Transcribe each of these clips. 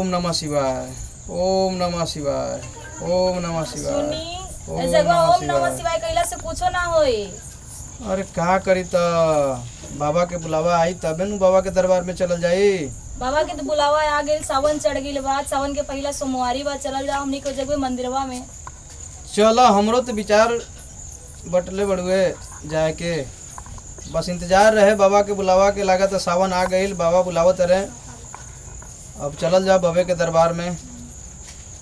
ओम नमः शिवाय, ओम नमः शिवाय, ओम नमः शिवाय। सुनी जगह ओम नमः शिवाय कहला से कुछो ना होई। अरे का करी त बाबा के बुलावा आई तबे नु बाबा के दरबार में चलल जाई। बाबा के तो बुलावा आ गेल, सावन चढ़ गेल बा, सावन के पहला सोमवारी बा, चलल जाओ हमनी को जगह मंदिरवा में। चलो हमरो तो विचार बटले बड़ुए जाए के, बस इंतजार रहे बाबा के बुलावा के। लागत सावन आ गईल, बाबा बुलावत रहे। अब चलल जाओ बाबे के दरबार में।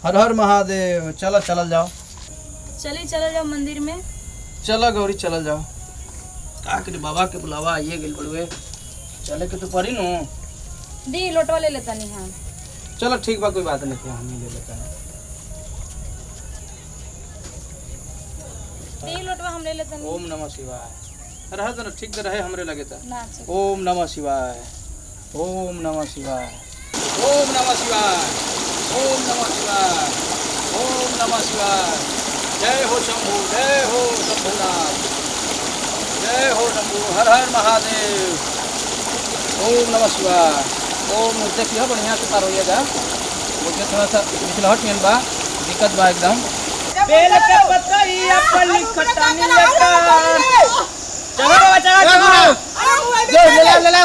हर हर महादेव। चलो चलल जाओ, चल जाओ मंदिर में। चलो गौरी चलल जाओ। का करी बाबा के बुलावा आइए गेल बड़ुए, चले के तो पड़ी नु। दी लोटवा ले लेता नहीं हम। चलो ठीक बा, कोई बात नहीं, हम ही ले लेते हैं। दी लोटवा हम ले लेते नहीं। ओम नमः शिवाय। रहे तो ठीक तो रहे हमरे लगे था। ना चल। ओम नमः शिवाय, ओम नमः शिवाय, ओम नमः शिवाय, ओम नमः शिवाय, ओम नमः शिवाय। जय हो शंभू, जय हो शंभुनाथ, जय हो शंभू। हर हर महादेव। ओम नमः शिवाय। ओम देखिए बढ़िया से पार होइएगा, मुझे थोड़ा सा पिछलहट में बा, दिक्कत बा एकदम। बेल के पतैया पल्ली खटानी लेकर चलो बाबा चलो चलो ले ले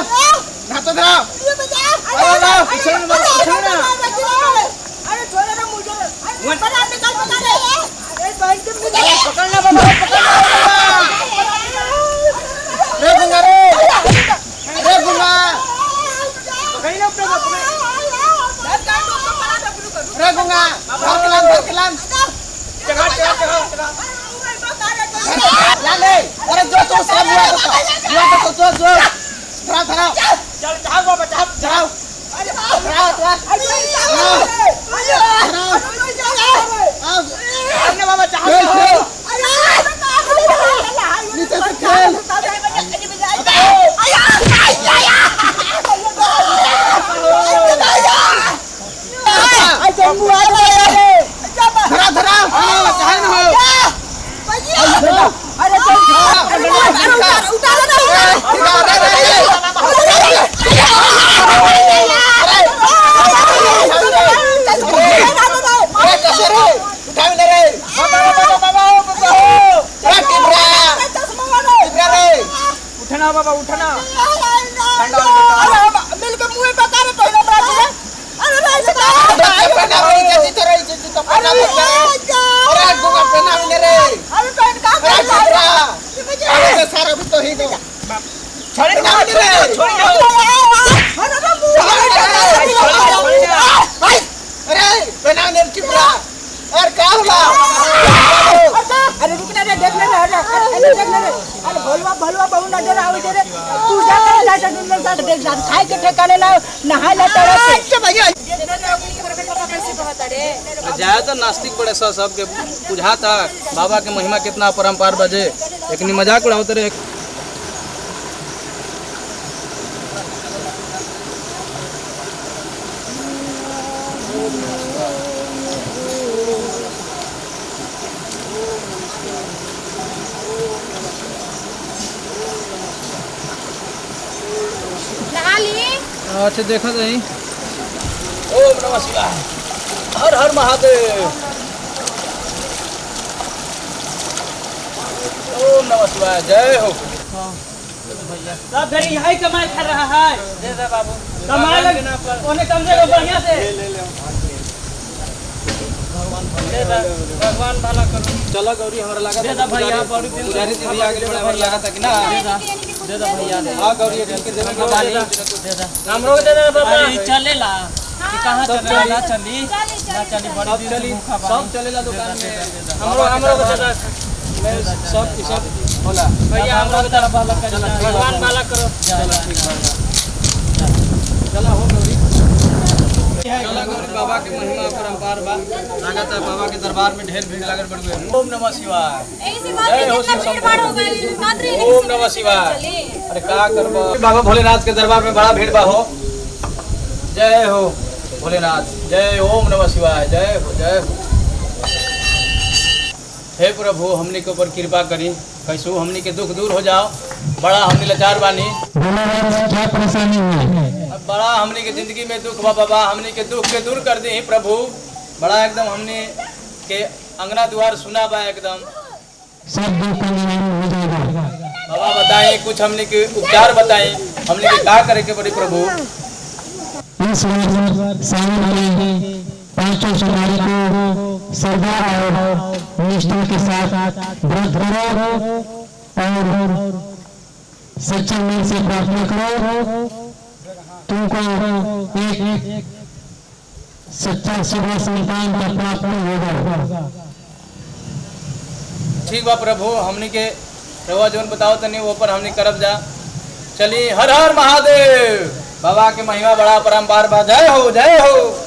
ना तो धरा अरे ला पीछे ना अरे छोड़ ना मुझे वन पर आप निकाल पकड़ रे अरे भाई तुम मुझे पकड़ना बाबा रे गुंगा रे गुंगा पकड़ लो अपने रे गुंगा धर के लान चला ला ले अरे जो तो सब हुआ तो धरा धरा चल चढ़ाओ बाबा चढ़ाओ अरे धराओ अरे बाबा चढ़ाओ नीचे से खेल धरा धरा चाहे ना हो अरे उतारो उठना बाबा उठना मिलके मुंह पे कर तो ना बड़ा अरे अरे गुगा पहना भी रे अरे पेन का अरे सारा भी तो ही दो छोड़ ना रे छोड़ ना अरे पहना ने चिपरा अरे का होला अरे रुकना रे देखने रे अरे देखने रे अरे भलवा बहु ना डरा आवे रे तू जा कर लाटा दिन साथ देख जा खाए के ठिकाने ना नहा ले तोरा से भैया जाए तो नास्तिक बड़े सबके बुझाता बाबा के महिमा कितना परम्पार बजे, लेकिन मजाक उड़ाते रहे। अच्छा देखो सही। ओम नमः शिवाय, हर हर महादेव। ओम नमः शिवाय, जय हो। सब घड़ी यही कमाई कर रहा है। दे दे बाबू कमाई ओने कम से कम बढ़िया से भगवान भला करो। चलो गौरी हमरा लगा दे दा भैया बड़ी पुजारी जी आगे बड़ा भैया लगा था कि ना दे दा भैया दे हां गौरी के देवे के बाली दे दा हमरो दे दे बाबा चलेला कि कहां चलेला चली ना चली बड़ी दिन से भूखा बा सब चलेला दुकान में। हमरो दे दा सब होला भैया हमरो के तरफ भला कर भगवान भला करो। चला हो गौरी चला गौरी। बाबा के महिमा परम्पार बा, लागत है बाबा के दरबार में ढेर भीड़ लागल बड़ गई। ओम नमः शिवाय, जय हो शिव शंभू। ओम नमः शिवाय। अरे का करबो बाबा भोलेनाथ के दरबार में बड़ा भीड़ बा हो। जय हो भोलेनाथ, जय ओम नमः शिवाय, जय हो जय हो। हे प्रभु हमनी के ऊपर कृपा करी, कैसू हमनी के दुख दूर हो जाओ। बड़ा हमनी लाचार बानी, क्या परेशानी है? अब बड़ा हमनी के जिंदगी में दुख बा बाबा, हमनी के दुख के दूर कर दी प्रभु। बड़ा एकदम हमनी के अंगना द्वार सुना बा एकदम। सब दुख का निवारण हो जाएगा। बाबा बताएं कुछ हमनी के उपचार बताएं, हमनी के क्या करे के पड़ी प्रभु। इस सावन में 5 सोमवारी को श्रद्धा और निष्ठा के साथ व्रत करो और सच्चे मन से प्रार्थना करो, तुमको एक सच्चा शुभ संतान का प्राप्त होगा। ठीक बा प्रभु, हमनी के रवा जोन बताओ तनी वो पर हमनी करब जा। चली हर हर महादेव। बाबा के महिमा बड़ा परम्पार बा। जय हो जय हो।